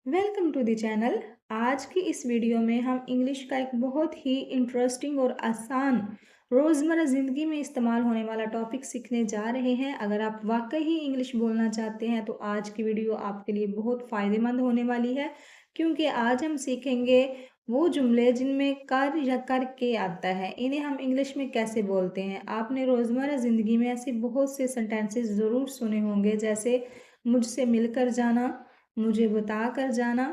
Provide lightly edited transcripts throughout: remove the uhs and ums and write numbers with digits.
Welcome to the channel. आज की इस वीडियो में हम इंग्लिश का एक बहुत ही इंटरेस्टिंग और आसान रोज़मर्रा ज़िंदगी में इस्तेमाल होने वाला टॉपिक सीखने जा रहे हैं। अगर आप वाकई ही इंग्लिश बोलना चाहते हैं तो आज की वीडियो आपके लिए बहुत फ़ायदेमंद होने वाली है, क्योंकि आज हम सीखेंगे वो जुमले जिनमें कर या करके आता है, इन्हें हम इंग्लिश में कैसे बोलते हैं। आपने रोज़मर्रा ज़िंदगी में ऐसे बहुत से सेंटेंसेस ज़रूर सुने होंगे, जैसे मुझसे मिलकर जाना, मुझे बता कर जाना,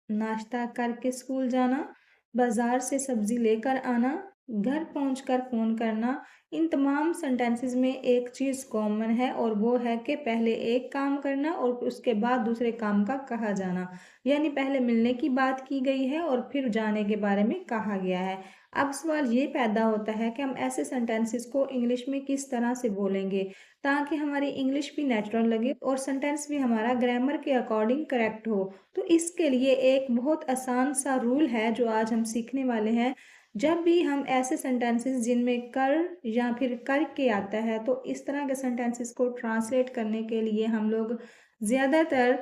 नाश्ता करके स्कूल जाना, बाजार से सब्जी लेकर आना, घर पहुंचकर फ़ोन करना। इन तमाम सेंटेंसेस में एक चीज़ कॉमन है और वो है कि पहले एक काम करना और उसके बाद दूसरे काम का कहा जाना। यानी पहले मिलने की बात की गई है और फिर जाने के बारे में कहा गया है। अब सवाल ये पैदा होता है कि हम ऐसे सेंटेंसेस को इंग्लिश में किस तरह से बोलेंगे ताकि हमारी इंग्लिश भी नेचुरल लगे और सेंटेंस भी हमारा ग्रामर के अकॉर्डिंग करेक्ट हो। तो इसके लिए एक बहुत आसान सा रूल है जो आज हम सीखने वाले हैं। जब भी हम ऐसे सेंटेंसेस जिनमें कर या फिर कर के आता है, तो इस तरह के सेंटेंसेस को ट्रांसलेट करने के लिए हम लोग ज़्यादातर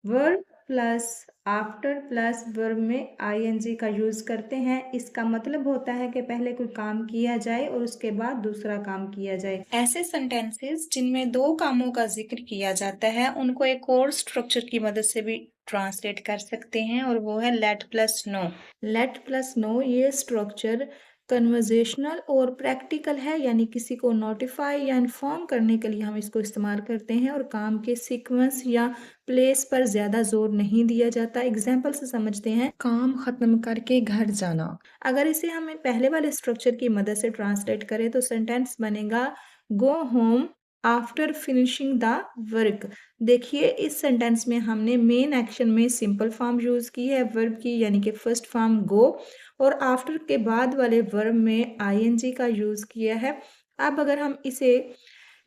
verb plus after plus verb में आईएनजी का यूज़ करते हैं। इसका मतलब होता है कि पहले कोई काम किया जाए और उसके बाद दूसरा काम किया जाए। ऐसे सेंटेंसेस जिनमें दो कामों का जिक्र किया जाता है उनको एक और स्ट्रक्चर की मदद से भी ट्रांसलेट कर सकते हैं, और वो है let plus no. Let plus no ये स्ट्रक्चर कन्वर्जेशनल और प्रैक्टिकल है, यानी किसी को नोटिफाई या इन्फॉर्म करने के लिए हम इसको इस्तेमाल करते हैं और काम के सीक्वेंस या प्लेस पर ज़्यादा जोर नहीं दिया जाता। एग्जाम्पल से समझते हैं, काम ख़त्म करके घर जाना। अगर इसे हमें पहले वाले स्ट्रक्चर की मदद से ट्रांसलेट करें तो सेंटेंस बनेगा go home after finishing the work. देखिए, इस सेंटेंस में हमने मेन एक्शन में सिंपल फॉर्म यूज़ की है वर्ब की, यानी कि फर्स्ट फॉर्म गो, और आफ्टर के बाद वाले वर्ब में आईएनजी का यूज़ किया है। अब अगर हम इसे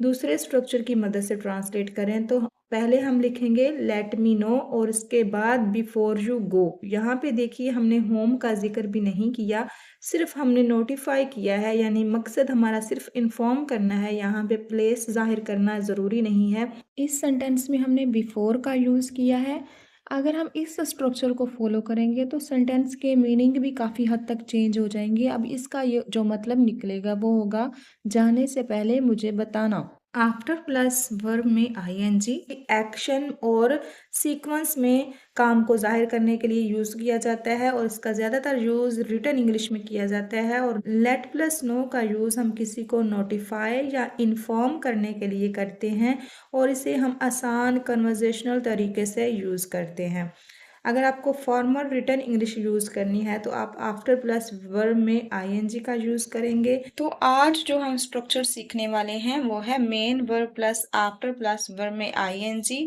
दूसरे स्ट्रक्चर की मदद से ट्रांसलेट करें तो पहले हम लिखेंगे लेट मी नो और इसके बाद बिफोर यू गो। यहाँ पे देखिए, हमने होम का जिक्र भी नहीं किया, सिर्फ हमने नोटिफाई किया है, यानी मकसद हमारा सिर्फ इन्फॉर्म करना है। यहाँ पे प्लेस जाहिर करना ज़रूरी नहीं है। इस सेंटेंस में हमने बिफोर का यूज़ किया है। अगर हम इस स्ट्रक्चर को फॉलो करेंगे तो सेंटेंस के मीनिंग भी काफ़ी हद तक चेंज हो जाएंगे। अब इसका ये जो मतलब निकलेगा वो होगा जाने से पहले मुझे बताना। आफ्टर प्लस वर्ब में आईएनजी एक्शन और सीक्वेंस में काम को जाहिर करने के लिए यूज़ किया जाता है और इसका ज़्यादातर यूज़ रिटन इंग्लिश में किया जाता है। और लेट प्लस नो का यूज़ हम किसी को नोटिफाई या इन्फॉर्म करने के लिए करते हैं और इसे हम आसान कन्वर्जेशनल तरीके से यूज़ करते हैं। अगर आपको फॉर्मल रिटन इंग्लिश यूज़ करनी है तो आप आफ्टर प्लस वर्ब में आईएनजी का यूज़ करेंगे। तो आज जो हम स्ट्रक्चर सीखने वाले हैं वो है main verb plus after plus verb में आईएनजी।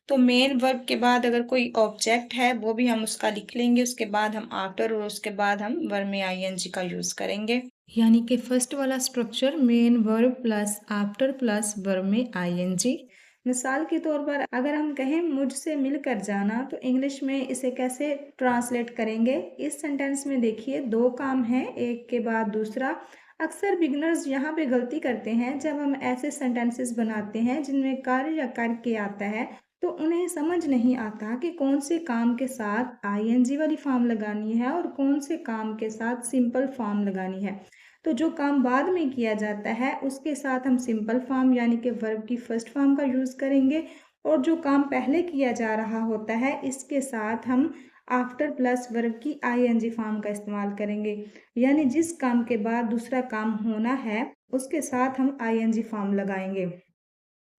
तो मेन वर्ब के बाद अगर कोई ऑब्जेक्ट है वो भी हम उसका लिख लेंगे, उसके बाद हम आफ्टर और उसके बाद हम वर्ब में आईएनजी का यूज़ करेंगे। यानी कि फर्स्ट वाला structure main verb plus after plus verb में आईएनजी। मिसाल के तौर पर अगर हम कहें मुझसे मिलकर जाना, तो इंग्लिश में इसे कैसे ट्रांसलेट करेंगे। इस सेंटेंस में देखिए, दो काम हैं एक के बाद दूसरा। अक्सर बिगनर्स यहाँ पे गलती करते हैं जब हम ऐसे सेंटेंसेस बनाते हैं जिनमें कर या करके आता है, तो उन्हें समझ नहीं आता कि कौन से काम के साथ आईएनजी वाली फॉर्म लगानी है और कौन से काम के साथ सिंपल फॉर्म लगानी है। तो जो काम बाद में किया जाता है उसके साथ हम सिंपल फॉर्म यानी कि वर्ब की फर्स्ट फॉर्म का यूज़ करेंगे, और जो काम पहले किया जा रहा होता है इसके साथ हम आफ्टर प्लस वर्ब की आईएनजी फॉर्म का इस्तेमाल करेंगे। यानी जिस काम के बाद दूसरा काम होना है उसके साथ हम आईएनजी फॉर्म लगाएंगे।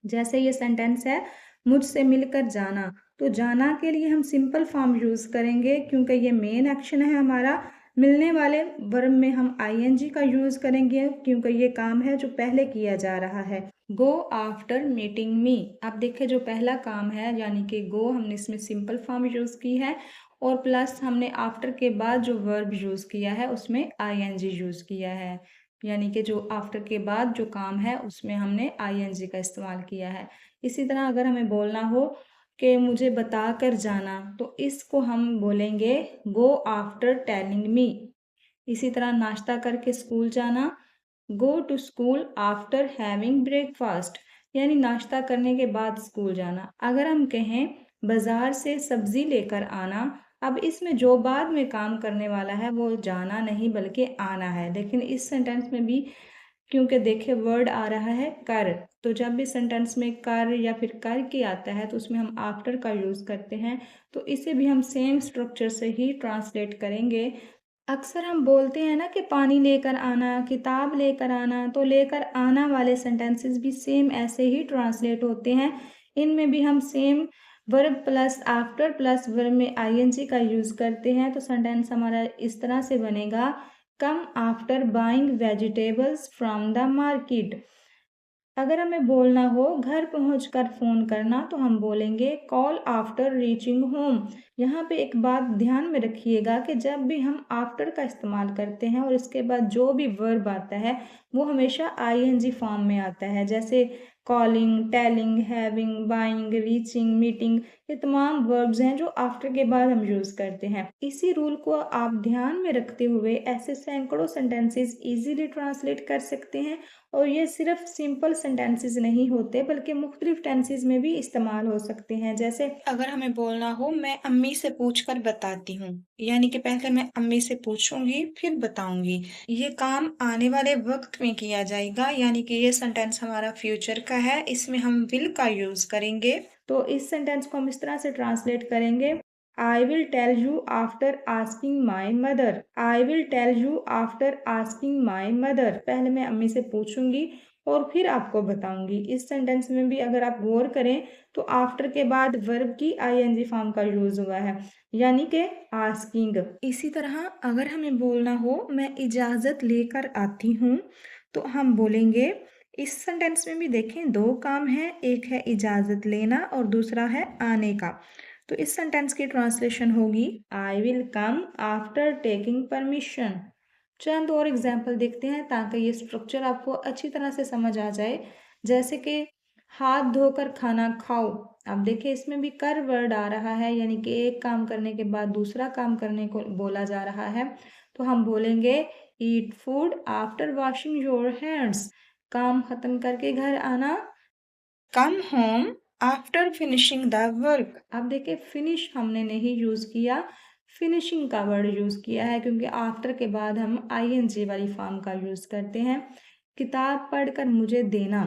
जैसे ये सेंटेंस है, मुझसे मिलकर जाना, तो जाना के लिए हम सिंपल फॉर्म यूज़ करेंगे क्योंकि ये मेन एक्शन है हमारा। मिलने वाले वर्ब में हम आईएनजी का यूज़ करेंगे क्योंकि ये काम है जो पहले किया जा रहा है। गो आफ्टर मीटिंग मी। अब देखिए, जो पहला काम है यानी कि गो, हमने इसमें सिंपल फॉर्म यूज़ की है और प्लस हमने आफ्टर के बाद जो वर्ब यूज़ किया है उसमें आईएनजी यूज़ किया है। यानी कि जो आफ्टर के बाद जो काम है उसमें हमने आईएनजी का इस्तेमाल किया है। इसी तरह अगर हमें बोलना हो कि मुझे बता कर जाना, तो इसको हम बोलेंगे गो आफ्टर टेलिंग मी। इसी तरह नाश्ता करके स्कूल जाना, go to school after having breakfast, यानी नाश्ता करने के बाद स्कूल जाना। अगर हम कहें बाजार से सब्जी लेकर आना। अब इसमें जो बाद में काम करने वाला है वो जाना नहीं बल्कि आना है। लेकिन इस सेंटेंस में भी क्योंकि देखिए वर्ड आ रहा है कर, तो जब भी सेंटेंस में कर या फिर कर के आता है तो उसमें हम आफ्टर का यूज़ करते हैं। तो इसे भी हम सेम स्ट्रक्चर से ही ट्रांसलेट करेंगे। अक्सर हम बोलते हैं ना कि पानी लेकर आना, किताब लेकर आना, तो लेकर आना वाले सेंटेंसेस भी सेम ऐसे ही ट्रांसलेट होते हैं। इनमें भी हम same verb plus after plus verb में आईएनजी का यूज़ करते हैं। तो सेंटेंस हमारा इस तरह से बनेगा, come after buying vegetables from the market. अगर हमें बोलना हो घर पहुंचकर फ़ोन करना, तो हम बोलेंगे कॉल आफ्टर रीचिंग होम। यहाँ पे एक बात ध्यान में रखिएगा कि जब भी हम आफ्टर का इस्तेमाल करते हैं और इसके बाद जो भी वर्ब आता है वो हमेशा आईएनजी फॉर्म में आता है। जैसे calling, telling, having, buying, reaching, meeting, ये तमाम वर्ब्स हैं जो आफ्टर के बाद हम यूज़ करते हैं। इसी रूल को आप ध्यान में रखते हुए ऐसे सैकड़ों सेंटेंसेस इजीली ट्रांसलेट कर सकते हैं। और ये सिर्फ सिंपल सेंटेंसेस नहीं होते बल्कि मुख्तलिफ टेंसेस में भी इस्तेमाल हो सकते हैं। जैसे अगर हमें बोलना हो मैं अम्मी से पूछकर बताती हूँ, यानी कि पहले मैं अम्मी से पूछूंगी फिर बताऊंगी। ये काम आने वाले वक्त में किया जाएगा, यानी कि ये सेंटेंस हमारा फ्यूचर का है, इसमें हम विल का यूज करेंगे। तो इस सेंटेंस को हम इस तरह से ट्रांसलेट करेंगे, I will tell you after asking my mother. I will tell you after asking my mother. पहले मैं अम्मी से पूछूंगी और फिर आपको बताऊंगी। इस सेंटेंस में भी अगर आप गौर करें तो आफ्टर के बाद वर्ब की आईएनजी फॉर्म का यूज हुआ है, यानी कि आस्किंग। इसी तरह अगर हमें बोलना हो मैं इजाज़त लेकर आती हूँ, तो हम बोलेंगे, इस सेंटेंस में भी देखें दो काम हैं, एक है इजाज़त लेना और दूसरा है आने का। तो इस सेंटेंस की ट्रांसलेशन होगी, I will come after taking permission. चंद और एग्जाम्पल देखते हैं ताकि ये स्ट्रक्चर आपको अच्छी तरह से समझ आ जाए। जैसे कि हाथ धोकर खाना खाओ। अब देखिए इसमें भी कर वर्ड आ रहा है, यानी कि एक काम करने के बाद दूसरा काम करने को बोला जा रहा है। तो हम बोलेंगे eat food after washing your hands. काम खत्म करके घर आना। Come home after finishing the work. अब देखिए फिनिश हमने नहीं यूज़ किया, फिनिशिंग का वर्ड यूज़ किया है क्योंकि आफ्टर के बाद हम आईएनजी वाली फॉर्म का यूज़ करते हैं। किताब पढ़कर मुझे देना।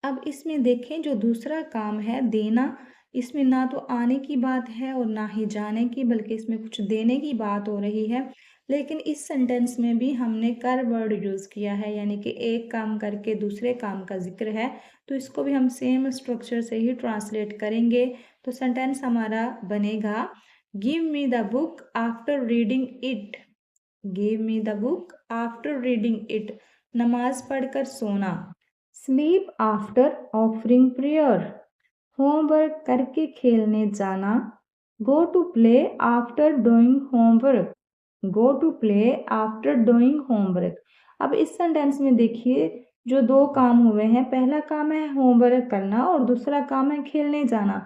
अब इसमें देखें जो दूसरा काम है देना, इसमें ना तो आने की बात है और ना ही जाने की, बल्कि इसमें कुछ देने की बात हो रही है। लेकिन इस सेंटेंस में भी हमने कर वर्ड यूज़ किया है, यानी कि एक काम करके दूसरे काम का जिक्र है। तो इसको भी हम सेम स्ट्रक्चर से ही ट्रांसलेट करेंगे। तो सेंटेंस हमारा बनेगा, give me the book after reading it. Give me the book after reading it. नमाज पढ़कर सोना। Sleep after offering prayer. Homework करके खेलने जाना। Go to play after doing homework. Go to play after doing homework. अब इस sentence में देखिए जो दो काम हुए हैं, पहला काम है होमवर्क करना और दूसरा काम है खेलने जाना।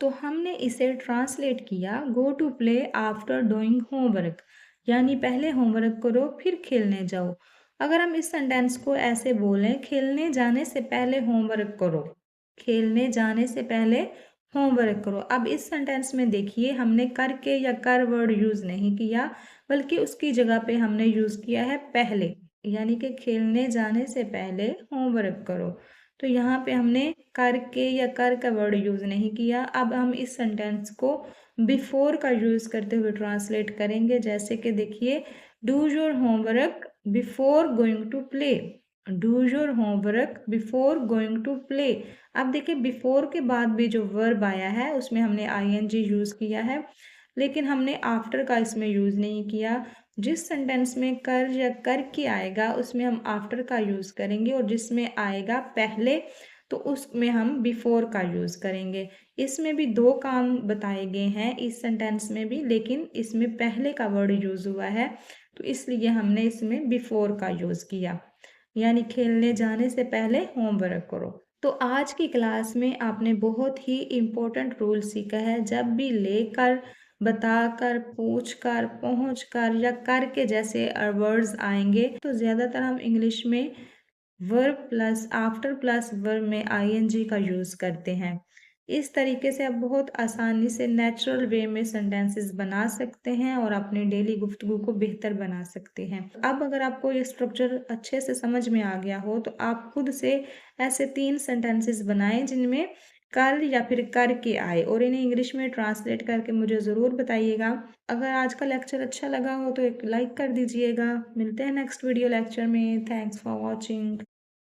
तो हमने इसे ट्रांसलेट किया, go to play after doing homework, यानी पहले होमवर्क करो फिर खेलने जाओ। अगर हम इस सेंटेंस को ऐसे बोलें, खेलने जाने से पहले होमवर्क करो। खेलने जाने से पहले होमवर्क करो। अब इस सेंटेंस में देखिए हमने करके या कर वर्ड यूज़ नहीं किया, बल्कि उसकी जगह पे हमने यूज़ किया है पहले, यानी कि खेलने जाने से पहले होमवर्क करो। तो यहाँ पे हमने करके या कर का वर्ड यूज़ नहीं किया। अब हम इस सेंटेंस को बिफोर का यूज़ करते हुए ट्रांसलेट करेंगे। जैसे कि देखिए, do your homework before going to play. Do your homework before going to play. अब देखिए बिफोर के बाद भी जो वर्ब आया है उसमें हमने आईएनजी यूज़ किया है, लेकिन हमने आफ्टर का इसमें यूज़ नहीं किया। जिस सेंटेंस में कर या कर के आएगा उसमें हम आफ्टर का यूज़ करेंगे, और जिसमें आएगा पहले तो उसमें हम बिफोर का यूज़ करेंगे। इसमें भी दो काम बताए गए हैं इस सेंटेंस में भी, लेकिन इसमें पहले का वर्ड यूज़ हुआ है तो इसलिए हमने इसमें बिफोर का यूज़ किया, यानी खेलने जाने से पहले होमवर्क करो। तो आज की क्लास में आपने बहुत ही इम्पोर्टेंट रूल सीखा है। जब भी लेकर, बताकर, पूछकर, पहुंचकर या करके जैसे वर्ड्स आएंगे तो ज़्यादातर हम इंग्लिश में verb plus after plus verb में आईएनजी का यूज़ करते हैं। इस तरीके से आप बहुत आसानी से नेचुरल वे में सेंटेंसेस बना सकते हैं और अपने डेली गुफ्तगू को बेहतर बना सकते हैं। अब अगर आपको ये स्ट्रक्चर अच्छे से समझ में आ गया हो तो आप खुद से ऐसे 3 सेंटेंसेस बनाएं जिनमें कल या फिर करके आए और इन्हें इंग्लिश में ट्रांसलेट करके मुझे ज़रूर बताइएगा। अगर आज का लेक्चर अच्छा लगा हो तो एक लाइक कर दीजिएगा। मिलते हैं नेक्स्ट वीडियो लेक्चर में। Thanks for watching.